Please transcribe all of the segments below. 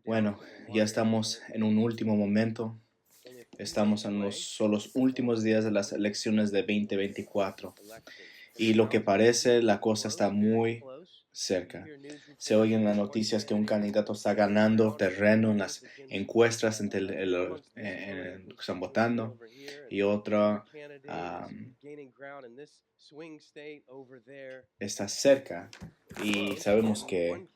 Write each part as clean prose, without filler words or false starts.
Bueno, ya estamos en un último momento. Estamos en los últimos días de las elecciones de 2024 y lo que parece la cosa está muy cerca. Se oyen las noticias que un candidato está ganando terreno en las encuestas entre en lo que están votando y otro está cerca y sabemos que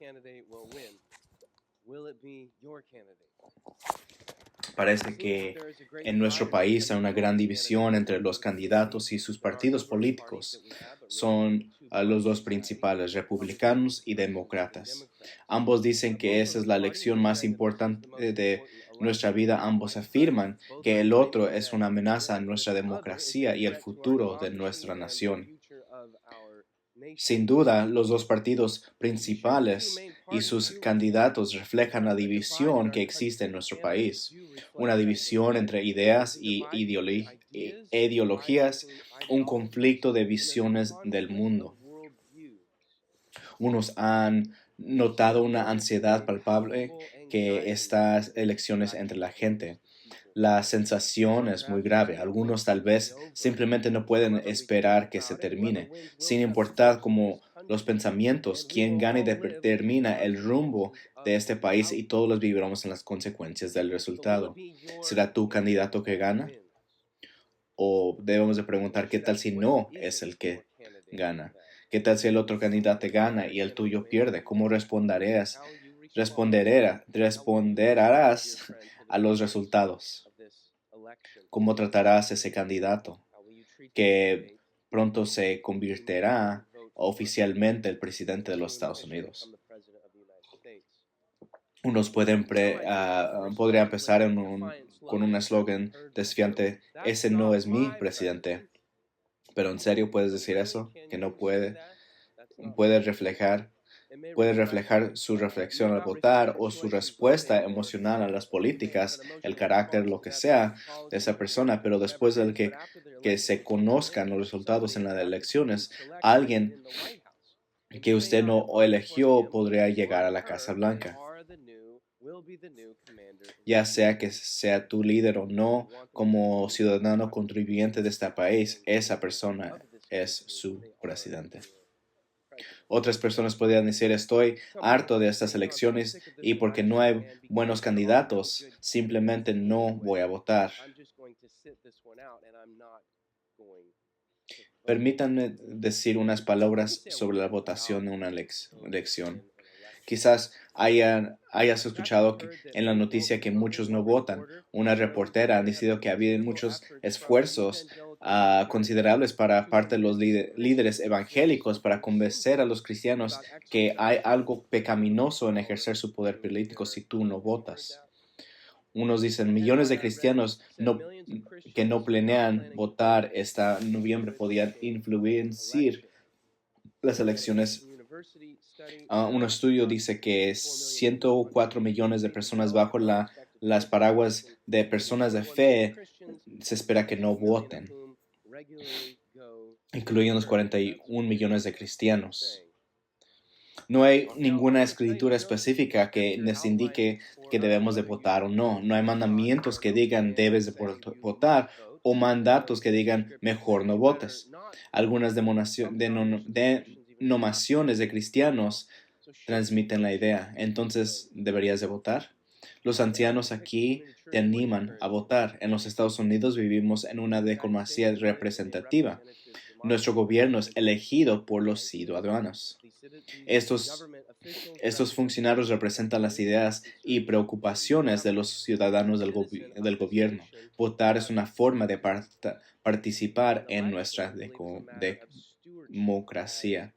parece que en nuestro país hay una gran división entre los candidatos y sus partidos políticos. Son los dos principales, republicanos y demócratas. Ambos dicen que esa es la elección más importante de nuestra vida. Ambos afirman que el otro es una amenaza a nuestra democracia y el futuro de nuestra nación. Sin duda, los dos partidos principales y sus candidatos reflejan la división que existe en nuestro país, una división entre ideas y ideologías, un conflicto de visiones del mundo. Unos han notado una ansiedad palpable que estas elecciones entre la gente. La sensación es muy grave. Algunos tal vez simplemente no pueden esperar que se termine, sin importar cómo los pensamientos, quién gana y determina el rumbo de este país y todos los viviremos en las consecuencias del resultado. ¿Será tu candidato que gana? O debemos de preguntar qué tal si no es el que gana. ¿Qué tal si el otro candidato gana y el tuyo pierde? ¿Cómo responderás a los resultados? ¿Cómo tratarás ese candidato que pronto se convertirá oficialmente el presidente de los Estados Unidos? Unos podrían empezar con un eslogan desfiante: ese no es mi presidente. Pero en serio puedes decir eso, que no puede reflejar, puede reflejar su reflexión al votar o su respuesta emocional a las políticas, el carácter, lo que sea de esa persona, pero después de que se conozcan los resultados en las elecciones, alguien que usted no eligió podría llegar a la Casa Blanca. Ya sea que sea tu líder o no, como ciudadano contribuyente de este país, esa persona es su presidente. Otras personas podrían decir: estoy harto de estas elecciones y porque no hay buenos candidatos, simplemente no voy a votar. Permítanme decir unas palabras sobre la votación en una elección. Quizás hayas escuchado en la noticia que muchos no votan. Una reportera ha decidido que había muchos esfuerzos considerables para parte de los líderes evangélicos para convencer a los cristianos que hay algo pecaminoso en ejercer su poder político si tú no votas. Unos dicen millones de cristianos que no planean votar esta noviembre podían influenciar las elecciones. Un estudio dice que 104 millones de personas bajo las paraguas de personas de fe se espera que no voten, incluyendo los 41 millones de cristianos. No hay ninguna escritura específica que nos indique que debemos de votar o no. No hay mandamientos que digan debes de votar o mandatos que digan mejor no votes. Algunas denominaciones de cristianos transmiten la idea. Entonces, ¿deberías de votar? Los ancianos aquí te animan a votar. En los Estados Unidos vivimos en una democracia representativa. Nuestro gobierno es elegido por los ciudadanos. Estos funcionarios representan las ideas y preocupaciones de los ciudadanos del gobierno. Votar es una forma de participar en nuestra democracia.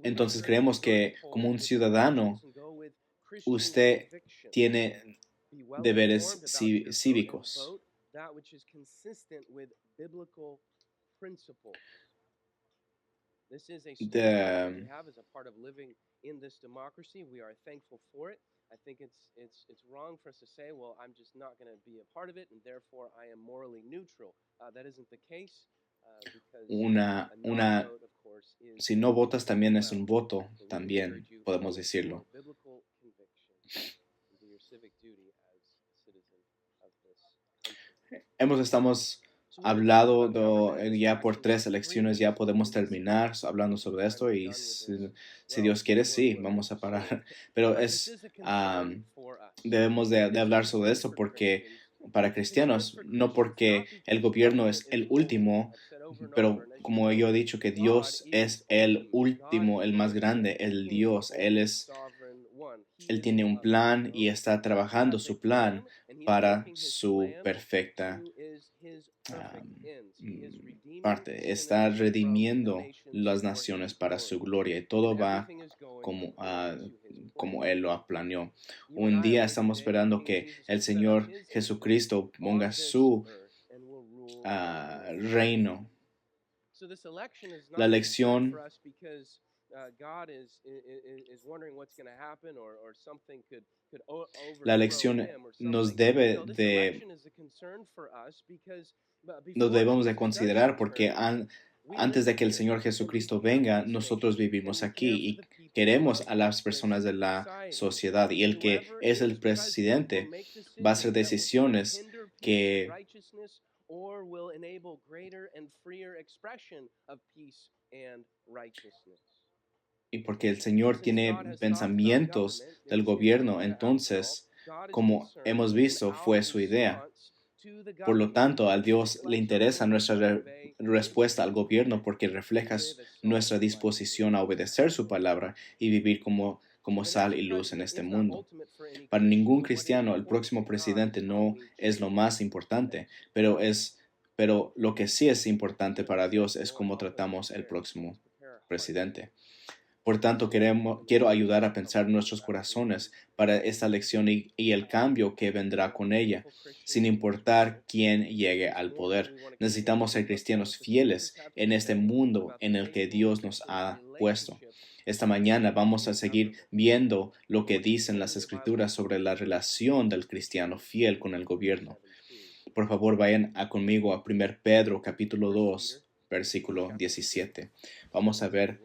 Entonces creemos que como un ciudadano usted tiene deberes cívicos. De, si no votas también es un voto, también podemos decirlo. Estamos hablado ya por 3 elecciones, ya podemos terminar hablando sobre esto y si Dios quiere, sí, vamos a parar. Pero debemos de hablar sobre esto porque para cristianos, no porque el gobierno es el último, pero como yo he dicho que Dios es el último, el más grande, el Dios, Él tiene un plan y está trabajando su plan para su perfecta parte. Está redimiendo las naciones para su gloria y todo va como Él lo planeó. Un día estamos esperando que el Señor Jesucristo ponga su reino. La elección La elección nos debemos de considerar porque antes de que el Señor Jesucristo venga, nosotros vivimos aquí y queremos a las personas de la sociedad y el que es el presidente va a hacer decisiones que y porque el Señor tiene pensamientos del gobierno, entonces, como hemos visto, fue su idea. Por lo tanto, a Dios le interesa nuestra respuesta al gobierno porque refleja nuestra disposición a obedecer su palabra y vivir como sal y luz en este mundo. Para ningún cristiano, el próximo presidente no es lo más importante, pero lo que sí es importante para Dios es cómo tratamos el próximo presidente. Por tanto, quiero ayudar a pensar nuestros corazones para esta lección y el cambio que vendrá con ella, sin importar quién llegue al poder. Necesitamos ser cristianos fieles en este mundo en el que Dios nos ha puesto. Esta mañana vamos a seguir viendo lo que dicen las Escrituras sobre la relación del cristiano fiel con el gobierno. Por favor, vayan conmigo a 1 Pedro capítulo 2, versículo 17. Vamos a ver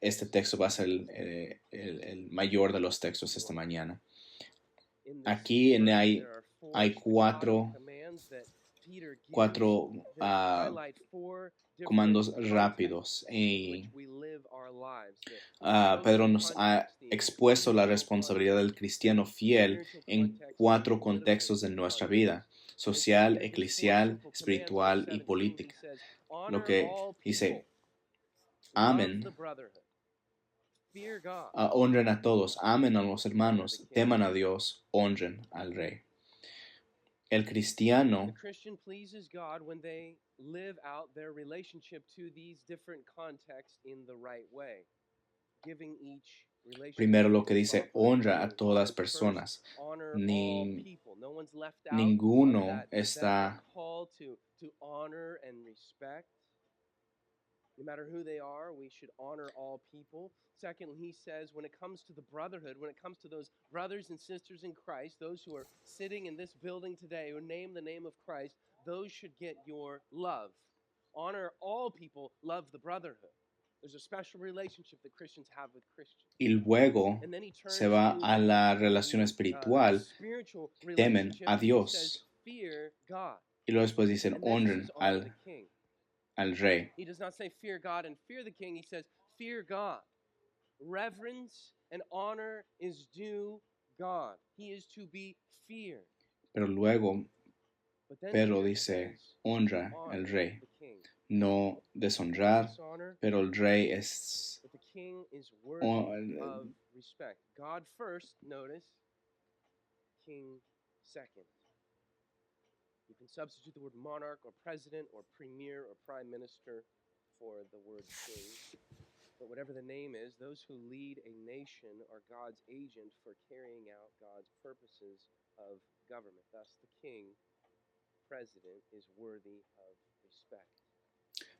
este texto va a ser el mayor de los textos esta mañana. Aquí hay cuatro comandos rápidos y Pedro nos ha expuesto la responsabilidad del cristiano fiel en 4 contextos de nuestra vida: social, eclesial, espiritual y política. Lo que dice, amen. Honren a todos, amen a los hermanos, teman a Dios, honren al rey. El cristiano primero lo que dice, honra a todas las personas. Ninguno está no matter who they are, we should honor all people. Secondly, he says when it comes to the brotherhood, when it comes to those brothers and sisters in Christ, those who are sitting in this building today who name the name of Christ, those should get your love. Honor all people, love the brotherhood. There's a special relationship that Christians have with Christians. Y luego se va a la relación espiritual, temen a Dios. Y luego después dicen, honren al rey. He does not say fear God and fear the king. He says fear God. Reverence and honor is due God. He is to be feared. Pero luego Pedro dice, honra al rey. No deshonrar, pero el rey es But the king is worthy of respect. God first, notice, king second. You can substitute the word monarch or president or premier or prime minister for the word king. But whatever the name is, those who lead a nation are God's agent for carrying out God's purposes of government. Thus, the king, president, is worthy of respect.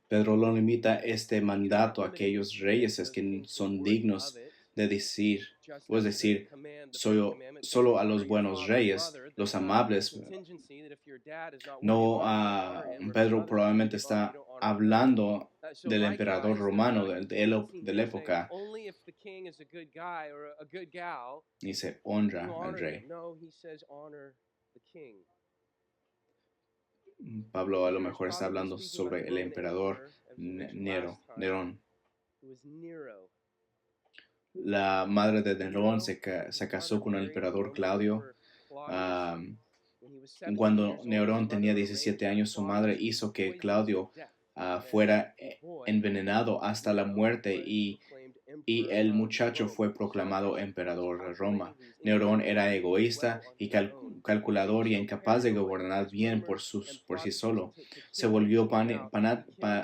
Pedro lo limita este mandato a aquellos reyes que son dignos de decir, just o es enough to decir, command the first solo, commandment, solo a honor los your buenos father and reyes, mother. los There's a amables. contingency that if your dad is not worthy of No, honor, you don't honor him, or if your Pedro mother's not probablemente worthy of honor, you está don't honor your mother. hablando So del emperador likewise, there's not romano a contingency de la here saying época. only if the king is a good guy or a good gal Dice, you honra al honor rey. him. No, he says honor the king. Pablo a lo Peter is mejor está probably hablando speaking about sobre the el Roman emperador emperor, as we mentioned last time, Nerón. who was Nero. La madre de Nerón Nero, his se mother casó con el married the emperador Roman Claudio. emperor Claudius. When he was 17 Cuando years old, his Nerón mother tenía arranged 17 that años, su Claudius madre would be hizo que poisoned to Claudio death. And fuera the boy, envenenado hasta la Nero, muerte was y proclaimed el emperor of muchacho Rome. fue proclamado emperador de Roma. Calculating, he was Nerón incapable era of ruling egoísta well on y his own. calculador y Became so incapaz de paranoid gobernar as bien rumors and por sí plots solo. to Se kill him volvió came out. He killed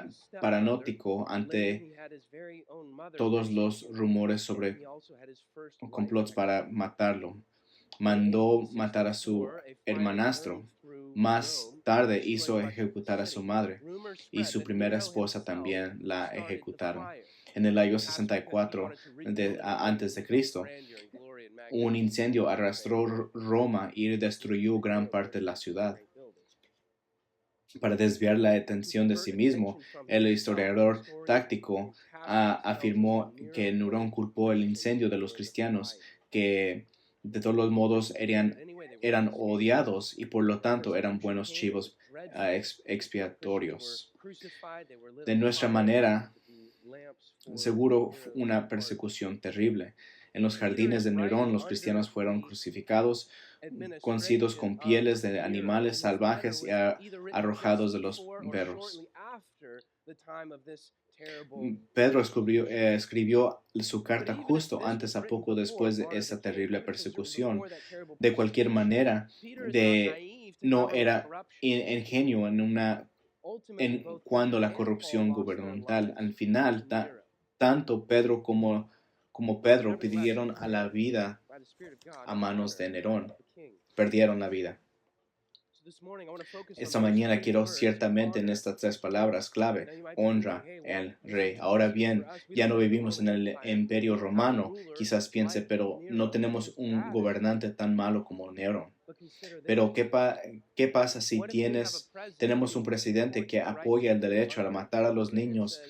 his stepmother. paranoico Later, ante he had his very own mother todos los executed, rumores and sobre he also had his first wife complots para executed. matarlo. In Mandó matar a su 1864, a final hermanastro. journey through Más Rome tarde destroyed hizo much of the ejecutar a su city. madre Rumors y spread su that primera Nero esposa himself también la started the ejecutaron. fire. En el año Perhaps because he 64 wanted to rekindle and antes de regain his own Cristo, grandeur and glory and un magnificence. incendio arrastró Roma y destruyó gran parte de la ciudad. Para desviar la atención de sí mismo, el historiador táctico afirmó que Nerón culpó el incendio de los cristianos, que de todos los modos eran odiados y por lo tanto eran buenos chivos expiatorios. De nuestra manera, seguro una persecución terrible. En los jardines de Nerón, los cristianos fueron crucificados, cosidos con pieles de animales salvajes y arrojados de los perros. Pedro escribió su carta justo antes a poco después de esa terrible persecución. De cualquier manera, no era ingenuo cuando la corrupción gubernamental. Al final, tanto Pedro como Pedro pidieron a la vida a manos de Nerón. Perdieron la vida. Esta mañana quiero ciertamente en estas tres palabras clave, honra al rey. Ahora bien, ya no vivimos en el imperio romano. Quizás piense, pero no tenemos un gobernante tan malo como Nerón. Pero ¿qué pasa si tenemos un presidente que apoya el derecho a matar a los niños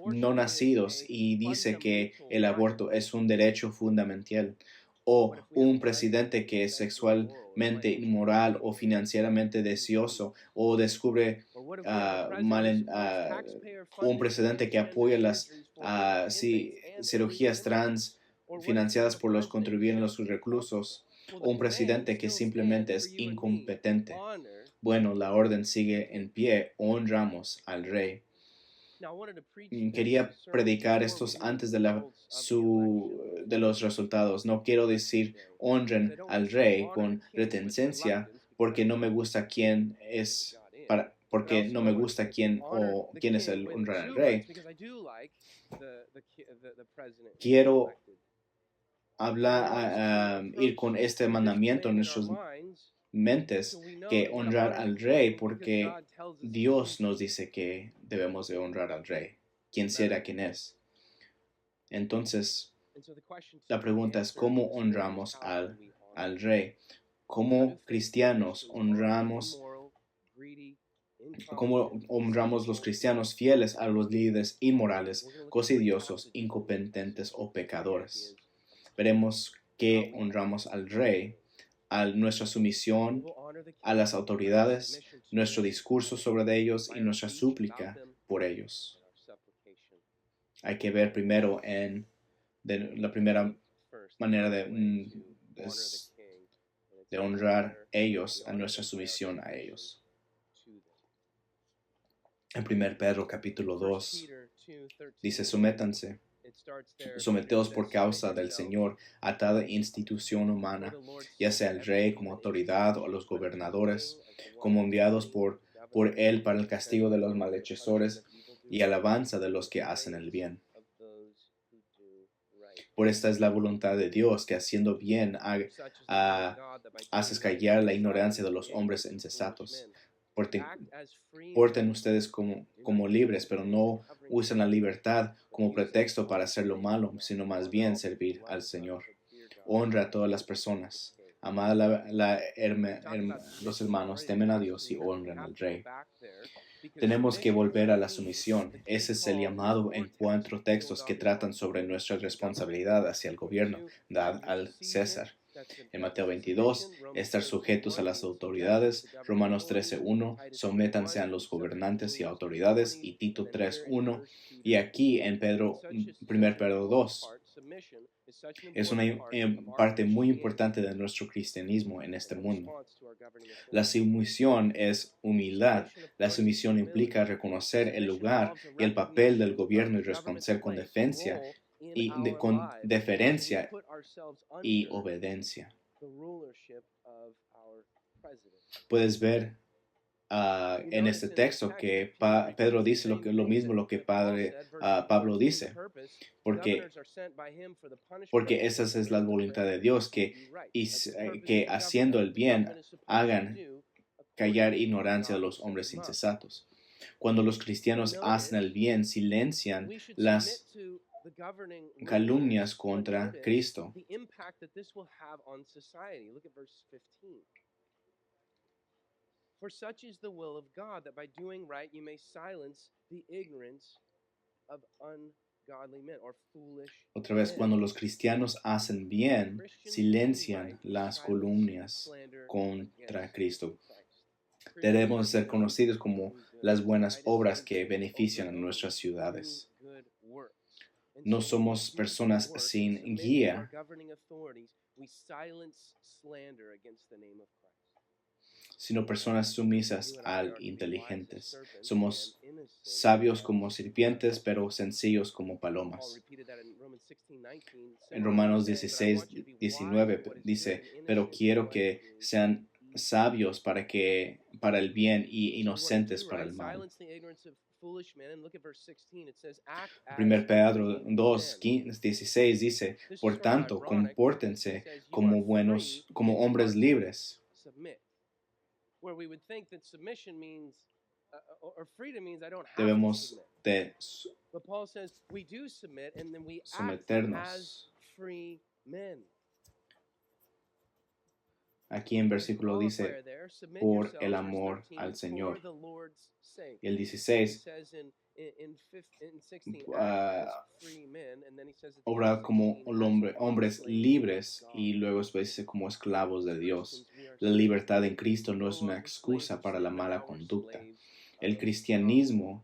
no nacidos y dice que el aborto es un derecho fundamental? O un presidente que es sexualmente inmoral o financieramente deseoso o descubre un presidente que apoya las cirugías trans financiadas por los contribuyentes reclusos, o un presidente que simplemente es incompetente. Bueno, la orden sigue en pie, honramos al rey. Quería predicar estos antes de los resultados. No quiero decir honren al rey con reticencia porque no me gusta quién es porque no me gusta quién es el honrar al rey. Quiero ir con este mandamiento en nuestras mentes, que honrar al rey, porque Dios nos dice que debemos de honrar al rey, quien sea quien es. Entonces, la pregunta es, ¿cómo honramos al rey? ¿Cómo cristianos cómo honramos los cristianos fieles a los líderes inmorales, cosidiosos, incompetentes o pecadores? Veremos que honramos al rey, a nuestra sumisión a las autoridades, nuestro discurso sobre ellos y nuestra súplica por ellos. Hay que ver primero la primera manera de honrar ellos, a nuestra sumisión a ellos. En 1 Pedro capítulo 2 dice, someteos por causa del Señor a toda institución humana, ya sea el rey como autoridad o los gobernadores, como enviados por él para el castigo de los malhechores y alabanza de los que hacen el bien. Por esta es la voluntad de Dios, que haciendo bien haces callar la ignorancia de los hombres insensatos, Porten, Act as free porten men. ustedes como libres, pero no usen la libertad como pretexto para hacer lo malo, sino más bien servir al Señor. Honra a todas las personas. Amad a los hermanos, temen a Dios y honran al Rey. Tenemos que volver a la sumisión. Ese es el llamado en 4 textos que tratan sobre nuestra responsabilidad hacia el gobierno. Dad al César. En Mateo 22, estar sujetos a las autoridades. Romanos 13:1, sométanse a los gobernantes y autoridades. Y Tito 3:1. Y aquí en 1 Pedro 2, es una parte muy importante de nuestro cristianismo en este mundo. La sumisión es humildad. La sumisión implica reconocer el lugar y el papel del gobierno y responder con deferencia y obediencia. Puedes ver en este texto que Pedro dice lo mismo lo que Pablo dice, porque esa es la voluntad de Dios, que haciendo el bien hagan callar ignorancia a los hombres insensatos. Cuando los cristianos hacen el bien, silencian las calumnias contra Cristo. For such is the will of God, that by doing right you may silence the ignorance of ungodly men or foolish Otra vez, cuando los cristianos hacen bien, silencian las calumnias contra Cristo. Debemos ser conocidos como las buenas obras que benefician a nuestras ciudades. No somos personas sin guía, sino personas sumisas al inteligentes. Somos sabios como serpientes, pero sencillos como palomas. En Romanos 16:19 dice, pero quiero que sean sabios para el bien y inocentes para el mal. 1 Pedro 2:16 dice, por tanto, compórtense como hombres libres. Debemos de someternos. Aquí en versículo dice, por el amor al Señor. Y el 16, obrad como hombres libres, y luego después dice como esclavos de Dios. La libertad en Cristo no es una excusa para la mala conducta. El cristiano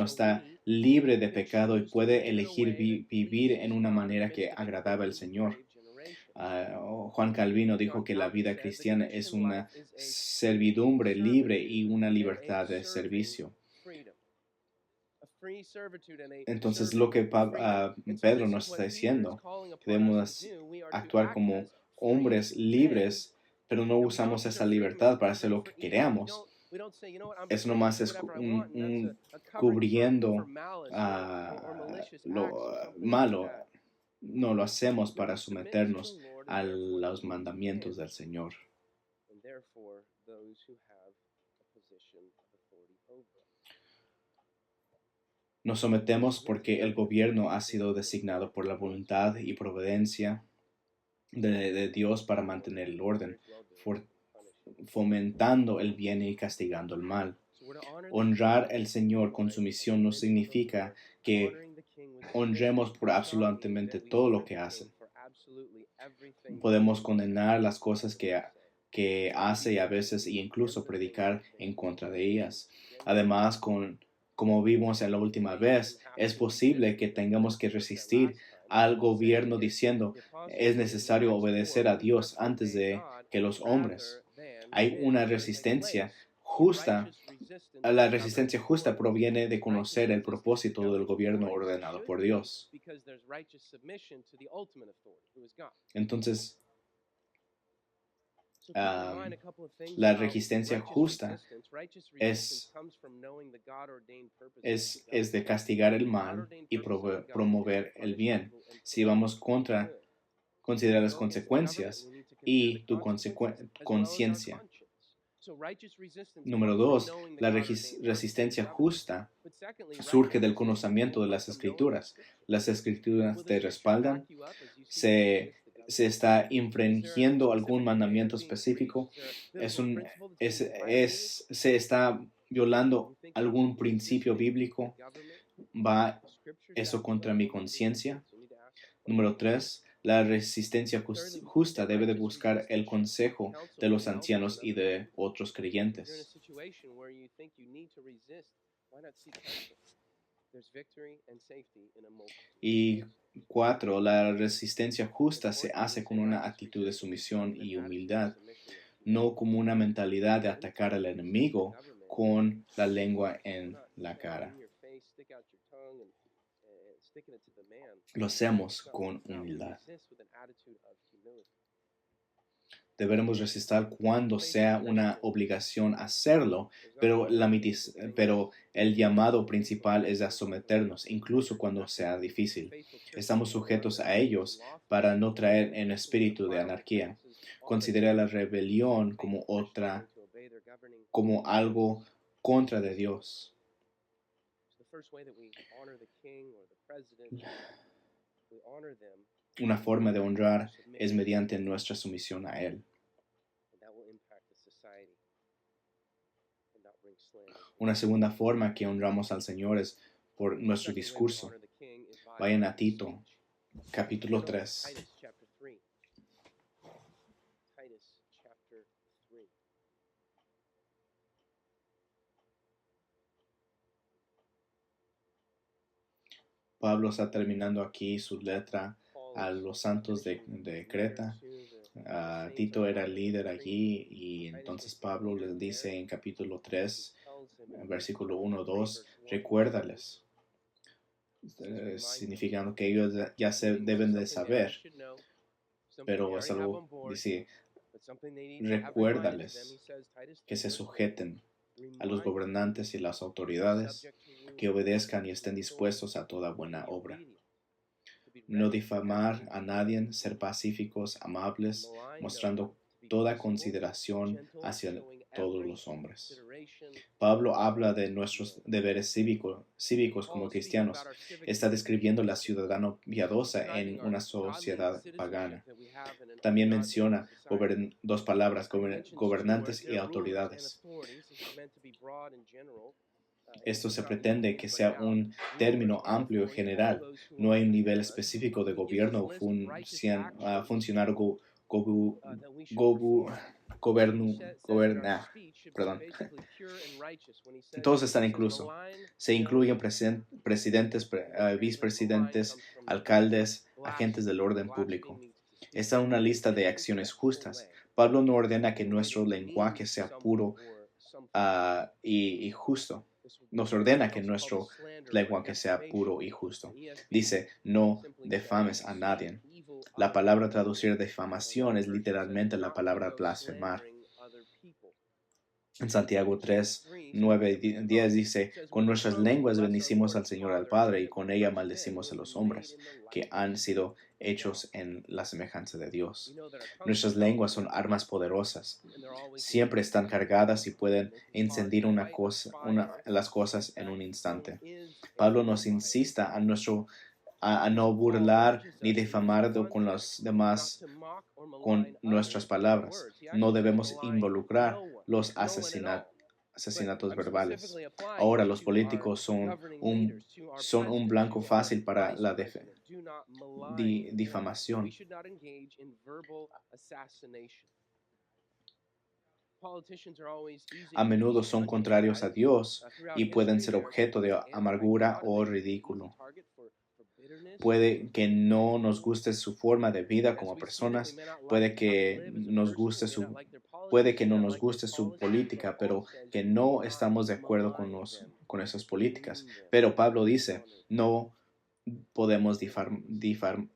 está libre de pecado y puede elegir vivir en una manera que agradaba al Señor. Juan Calvino dijo que la vida cristiana es una servidumbre libre y una libertad de servicio. Entonces, lo que Pedro nos está diciendo, que debemos actuar como hombres libres, pero no usamos esa libertad para hacer lo que queramos. Eso nomás es cubriendo lo malo. No lo hacemos para someternos a los mandamientos del Señor. Nos sometemos porque el gobierno ha sido designado por la voluntad y providencia de Dios para mantener el orden, fomentando el bien y castigando el mal. Honrar al Señor con sumisión no significa que honremos por absolutamente todo lo que hacen. Podemos condenar las cosas que hace y a veces incluso predicar en contra de ellas. Además, como vimos en la última vez, es posible que tengamos que resistir al gobierno diciendo es necesario obedecer a Dios antes de que los hombres. Hay una resistencia justa. La resistencia justa proviene de conocer el propósito del gobierno ordenado por Dios. Entonces, la resistencia justa es de castigar el mal y promover el bien. Si vamos considera las consecuencias y tu conciencia. Número 2, la resistencia justa surge del conocimiento de las Escrituras. Las Escrituras te respaldan. Se está infringiendo algún mandamiento específico. Se está violando algún principio bíblico. ¿Va eso contra mi conciencia? Número 3, la resistencia justa debe de buscar el consejo de los ancianos y de otros creyentes. Y 4, la resistencia justa se hace con una actitud de sumisión y humildad, no como una mentalidad de atacar al enemigo con la lengua en la cara. Lo hacemos con humildad. Deberemos resistir cuando sea una obligación hacerlo, pero el llamado principal es a someternos, incluso cuando sea difícil. Estamos sujetos a ellos para no traer en espíritu de anarquía. Considera la rebelión como algo contra de Dios. Una forma de honrar es mediante nuestra sumisión a Él. Una segunda forma que honramos al Señor es por nuestro discurso. Vayan a Tito, capítulo 3. Pablo está terminando aquí su letra a los santos de Creta. Tito era el líder allí y entonces Pablo les dice en capítulo 3, versículo 1-2, recuérdales, significando que ellos ya se deben de saber, pero es algo, dice, recuérdales que se sujeten a los gobernantes y las autoridades, que obedezcan y estén dispuestos a toda buena obra. No difamar a nadie, ser pacíficos, amables, mostrando toda consideración hacia todos los hombres. Pablo habla de nuestros deberes cívicos como cristianos. Está describiendo la ciudadana piadosa en una sociedad pagana. También menciona dos palabras, gobernantes y autoridades. Esto se pretende que sea un término amplio y general. No hay un nivel específico de gobierno o funcionario Todos están incluso. Se incluyen presidentes, vicepresidentes, alcaldes, agentes del orden público. Esta es una lista de acciones justas. Pablo no ordena que nuestro lenguaje sea puro y justo. Nos ordena que nuestro lenguaje sea puro y justo. Dice, no defames a nadie. La palabra traducir difamación es literalmente la palabra blasfemar. En Santiago 3, 9 y 10 dice, con nuestras lenguas bendecimos al Señor al Padre y con ella maldecimos a los hombres que han sido hechos en la semejanza de Dios. Nuestras lenguas son armas poderosas. Siempre están cargadas y pueden encender las cosas en un instante. Pablo nos insista a no burlar ni difamar con los demás con nuestras palabras. No debemos involucrar los asesinatos verbales. Ahora los políticos son un blanco fácil para la difamación. A menudo son contrarios a Dios y pueden ser objeto de amargura o ridículo. Puede que no nos guste su forma de vida como personas, puede que no nos guste su política, pero que no estamos de acuerdo con esas políticas. Pero Pablo dice, no podemos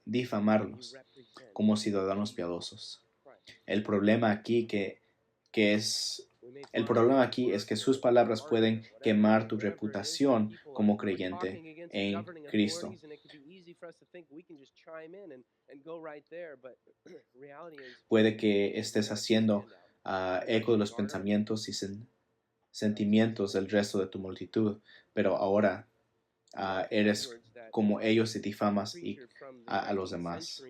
difamarlos como ciudadanos piadosos. El problema aquí es que sus palabras pueden quemar tu reputación como creyente en Cristo. Puede que estés haciendo eco de los pensamientos y sentimientos del resto de tu multitud, pero ahora eres como ellos y difamas a los demás.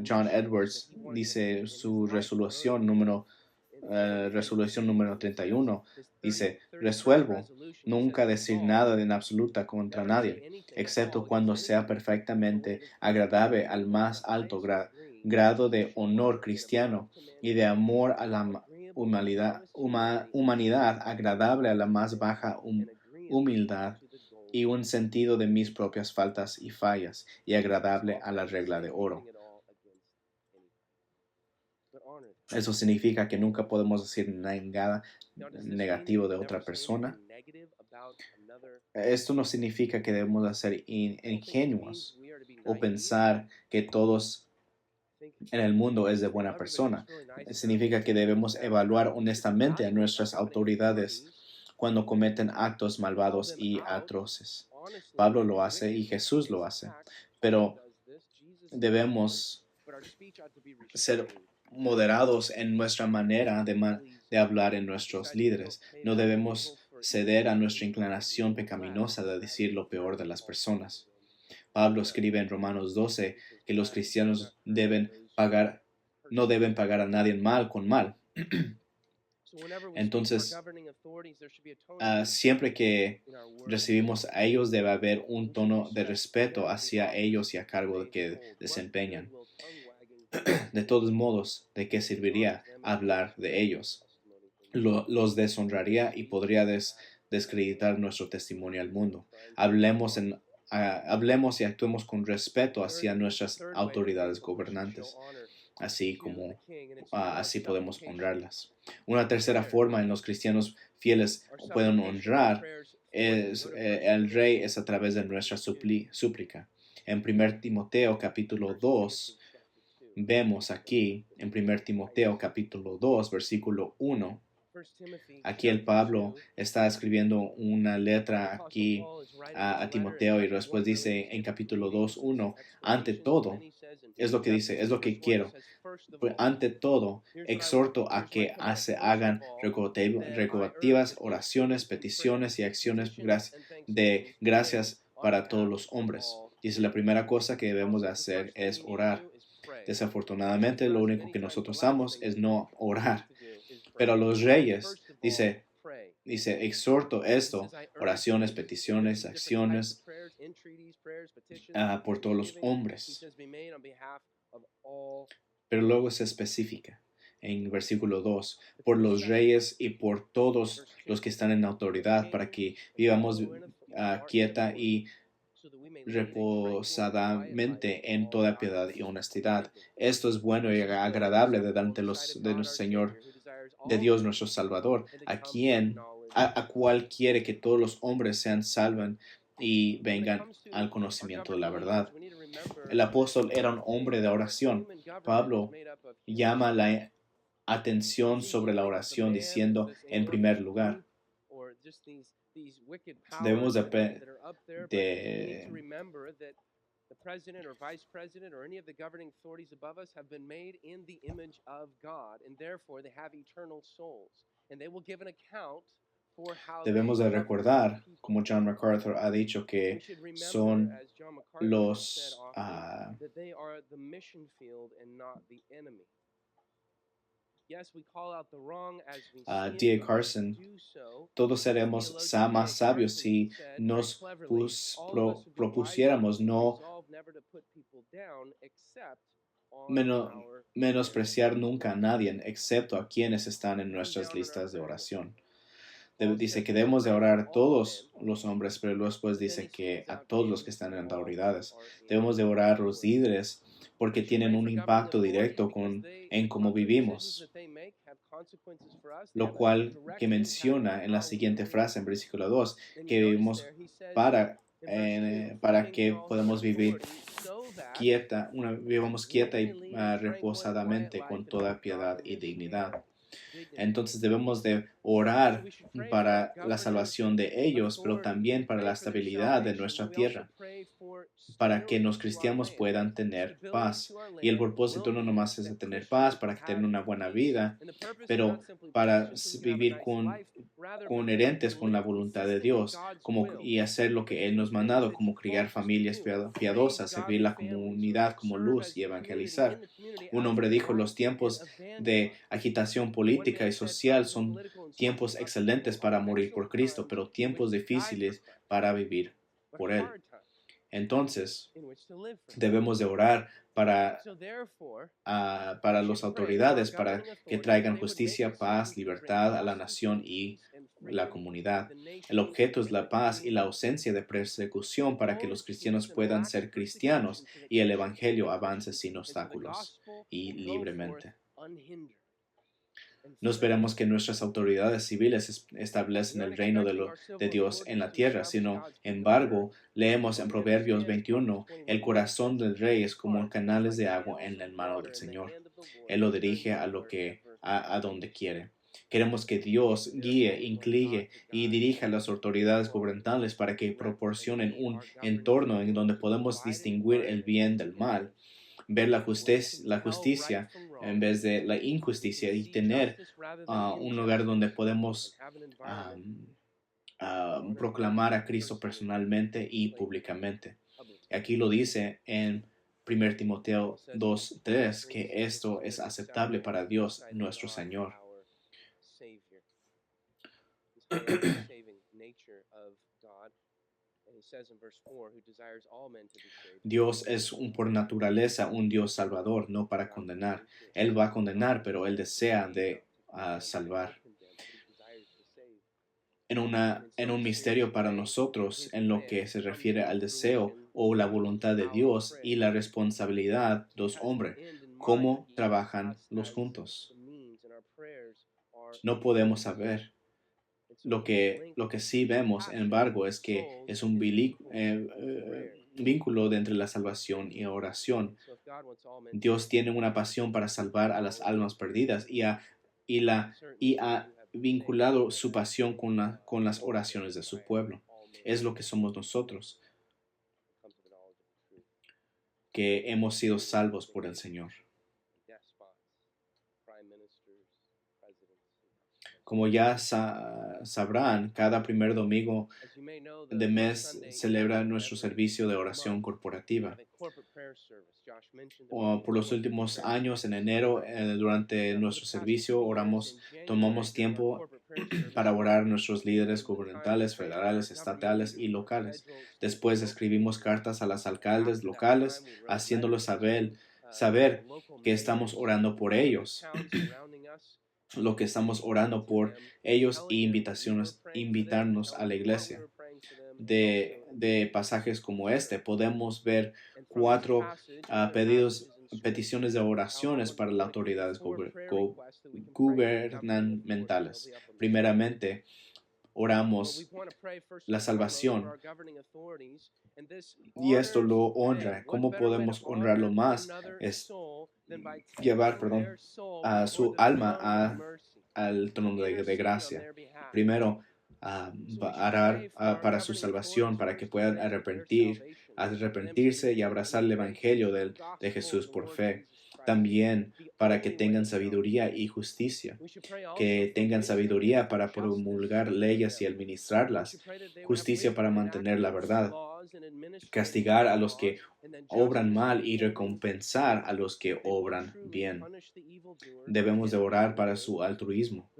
John Edwards dice su resolución número 31, dice: resuelvo nunca decir nada en absoluta contra nadie, excepto cuando sea perfectamente agradable al más alto grado de honor cristiano y de amor a la humanidad agradable a la más baja humildad y un sentido de mis propias faltas y fallas y agradable a la regla de oro. Eso significa que nunca podemos decir nada negativo de otra persona. Esto no significa que debemos ser ingenuos o pensar que todos en el mundo es de buena persona. Significa que debemos evaluar honestamente a nuestras autoridades cuando cometen actos malvados y atroces. Pablo lo hace y Jesús lo hace, pero debemos ser moderados en nuestra manera de hablar en nuestros líderes. No debemos ceder a nuestra inclinación pecaminosa de decir lo peor de las personas. Pablo escribe en Romanos 12 que los cristianos no deben pagar a nadie mal con mal. Entonces, siempre que recibimos a ellos debe haber un tono de respeto hacia ellos y a cargo de que desempeñan. De todos modos, ¿de qué serviría hablar de ellos? Los deshonraría y podría descreditar nuestro testimonio al mundo. Hablemos y actuemos con respeto hacia nuestras autoridades gobernantes, así podemos honrarlas. Una tercera forma en los cristianos fieles pueden honrar el rey es a través de nuestra súplica. En 1 Timoteo capítulo 2, vemos aquí, en 1 Timoteo capítulo 2, versículo 1, aquí el Pablo está escribiendo una letra aquí a Timoteo y después dice en capítulo 2, 1, ante todo, es lo que dice, es lo que quiero. Ante todo, exhorto a que se hagan recordativas oraciones, peticiones y acciones de gracias para todos los hombres. Dice, la primera cosa que debemos de hacer es orar. Desafortunadamente, lo único que nosotros hacemos es no orar. Pero los reyes, dice, exhorto esto, oraciones, peticiones, acciones por todos los hombres. Pero luego se especifica en versículo 2, por los reyes y por todos los que están en autoridad, para que vivamos quieta y reposadamente en toda piedad y honestidad. Esto es bueno y agradable delante de nuestro Señor, de Dios nuestro Salvador, a cual quiere que todos los hombres sean salvos y vengan al conocimiento de la verdad. El apóstol era un hombre de oración. Pablo llama la atención sobre la oración diciendo, en primer lugar, debemos the president or vice president or any of the governing authorities above us have been made in the image of God, and therefore they have eternal souls, and they will give an account for how debemos de recordar, como John MacArthur ha dicho, que son los that they are the mission field and not the enemy. Yes, we call out the wrong as we D.A. Carson, todos seremos más sabios si nos propusiéramos no menospreciar nunca a nadie, excepto a quienes están en nuestras listas de oración. Dice que debemos de orar a todos los hombres, pero después dice que a todos los que están en autoridades. Debemos de orar a los líderes porque tienen un impacto directo en cómo vivimos. Lo cual que menciona en la siguiente frase, en versículo 2, que vivimos para que podamos vivir vivamos quieta y reposadamente con toda piedad y dignidad. Entonces debemos de orar para la salvación de ellos, pero también para la estabilidad de nuestra tierra. para que los cristianos puedan tener paz. Y el propósito no nomás es de tener paz, para que tengan una buena vida, pero para vivir coherentes con la voluntad de Dios y hacer lo que Él nos ha mandado, como criar familias piadosas, servir la comunidad como luz y evangelizar. Un hombre dijo, los tiempos de agitación política y social son tiempos excelentes para morir por Cristo, pero tiempos difíciles para vivir por Él. Entonces, debemos de orar para las autoridades, para que traigan justicia, paz, libertad a la nación y la comunidad. El objeto es la paz y la ausencia de persecución para que los cristianos puedan ser cristianos y el evangelio avance sin obstáculos y libremente. No esperamos que nuestras autoridades civiles establecen el reino de Dios en la tierra, sino, embargo, leemos en Proverbios 21, el corazón del rey es como canales de agua en la mano del Señor. Él lo dirige a donde quiere. Queremos que Dios guíe, incline y dirija a las autoridades gubernamentales para que proporcionen un entorno en donde podemos distinguir el bien del mal, ver la justicia en vez de la injusticia y tener un lugar donde podemos proclamar a Cristo personalmente y públicamente. Aquí lo dice en 1 Timoteo 2:3 que esto es aceptable para Dios nuestro Señor. Dios es por naturaleza un Dios salvador, no para condenar. Él va a condenar, pero Él desea de salvar. En un misterio para nosotros en lo que se refiere al deseo o la voluntad de Dios y la responsabilidad de los hombres, cómo trabajan los juntos. No podemos saber. Lo que sí vemos, sin embargo, es que es un vínculo entre la salvación y la oración. Dios tiene una pasión para salvar a las almas perdidas y ha vinculado su pasión con las oraciones de su pueblo. Es lo que somos nosotros, que hemos sido salvos por el Señor. Como ya sabrán, cada primer domingo de mes celebra nuestro servicio de oración corporativa. Por los últimos años, en enero, durante nuestro servicio, tomamos tiempo para orar a nuestros líderes gubernamentales, federales, estatales y locales. Después escribimos cartas a los alcaldes locales, haciéndolos saber que estamos orando por ellos, lo que estamos orando por ellos y invitarnos a la iglesia. De pasajes como este podemos ver 4 peticiones de oraciones para las autoridades gubernamentales. Primeramente, oramos la salvación y esto lo honra. ¿Cómo podemos honrarlo más? Es llevar, a su alma al trono de gracia. Primero, orar para su salvación, para que puedan arrepentirse y abrazar el Evangelio de Jesús por fe. También para que tengan sabiduría y justicia, que tengan sabiduría para promulgar leyes y administrarlas, justicia para mantener la verdad, castigar a los que obran mal y recompensar a los que obran bien. Debemos de orar para su altruismo,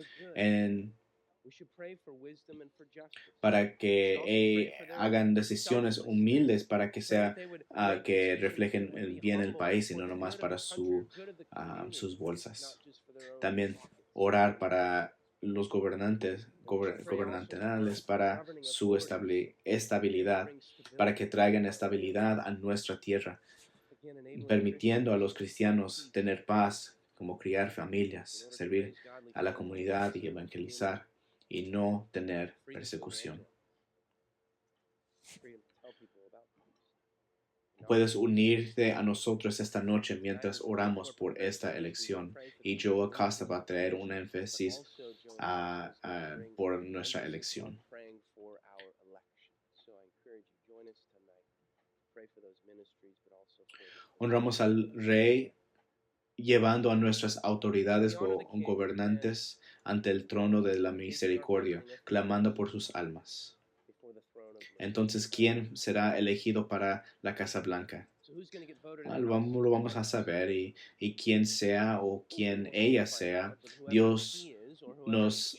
para que hagan decisiones humildes, para que que reflejen el bien del país y no nomás para sus bolsas. También orar para los gobernantes gubernamentales, para su estabilidad, para que traigan estabilidad a nuestra tierra, permitiendo a los cristianos tener paz, como criar familias, servir a la comunidad y evangelizar, y no tener persecución. Puedes unirte a nosotros esta noche mientras oramos por esta elección, y Joe Acosta va a traer un énfasis por nuestra elección. Honramos al Rey llevando a nuestras autoridades gobernantes ante el trono de la misericordia, clamando por sus almas. Entonces, ¿quién será elegido para la Casa Blanca? Lo vamos a saber y quién sea o quién ella sea, Dios nos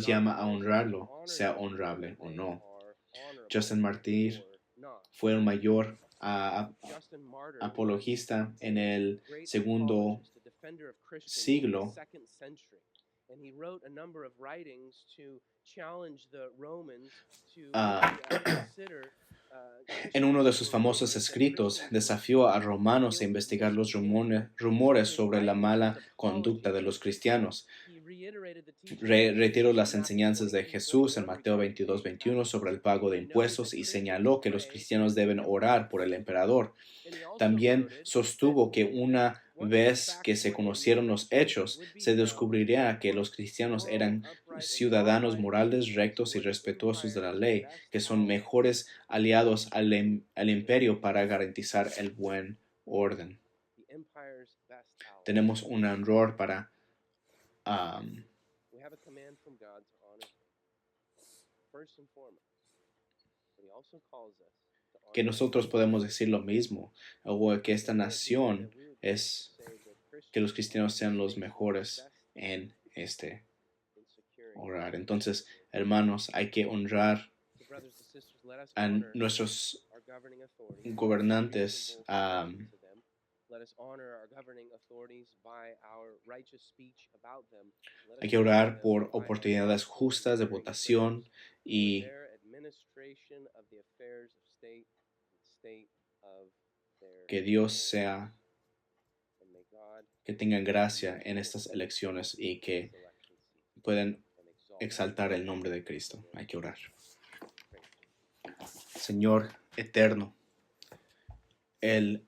llama a honrarlo, sea honrable o no. Justin Martyr fue el mayor apologista en el segundo siglo. En uno de sus famosos escritos, desafió a romanos a investigar los rumores sobre la mala conducta de los cristianos. Retiró las enseñanzas de Jesús en Mateo 22:21 sobre el pago de impuestos y señaló que los cristianos deben orar por el emperador. También sostuvo que una vez que se conocieron los hechos, se descubriría que los cristianos eran ciudadanos morales, rectos y respetuosos de la ley, que son mejores aliados al imperio para garantizar el buen orden. Tenemos un honor para que nosotros podemos decir lo mismo, o que esta nación es que los cristianos sean los mejores en este orar. Entonces, hermanos, hay que honrar a nuestros gobernantes. Hay que orar por oportunidades justas de votación y que Dios sea, que tengan gracia en estas elecciones y que puedan exaltar el nombre de Cristo. Hay que orar. Señor eterno, el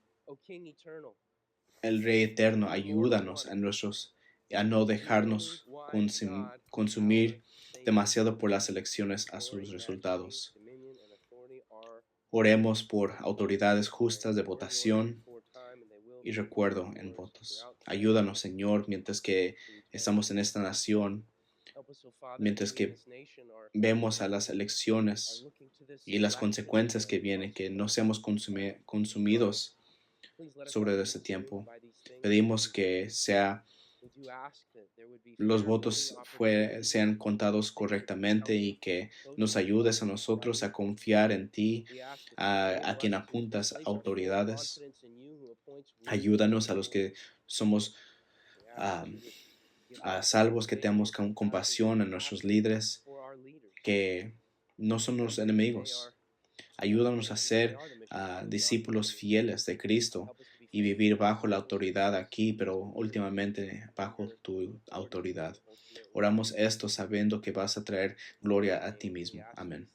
Rey eterno, ayúdanos a no dejarnos consumir demasiado por las elecciones a sus resultados. Oremos por autoridades justas de votación y recuerdo en votos. Ayúdanos, Señor, mientras que estamos en esta nación, mientras que vemos a las elecciones y las consecuencias que vienen, que no seamos consumidos sobre ese tiempo. Pedimos que los votos sean contados correctamente y que nos ayudes a nosotros a confiar en ti, a quien apuntas autoridades. Ayúdanos a los que somos a salvos, que tengamos compasión a nuestros líderes, que no son los enemigos. Ayúdanos a ser discípulos fieles de Cristo y vivir bajo la autoridad aquí, pero últimamente bajo tu autoridad. Oramos esto sabiendo que vas a traer gloria a ti mismo. Amén.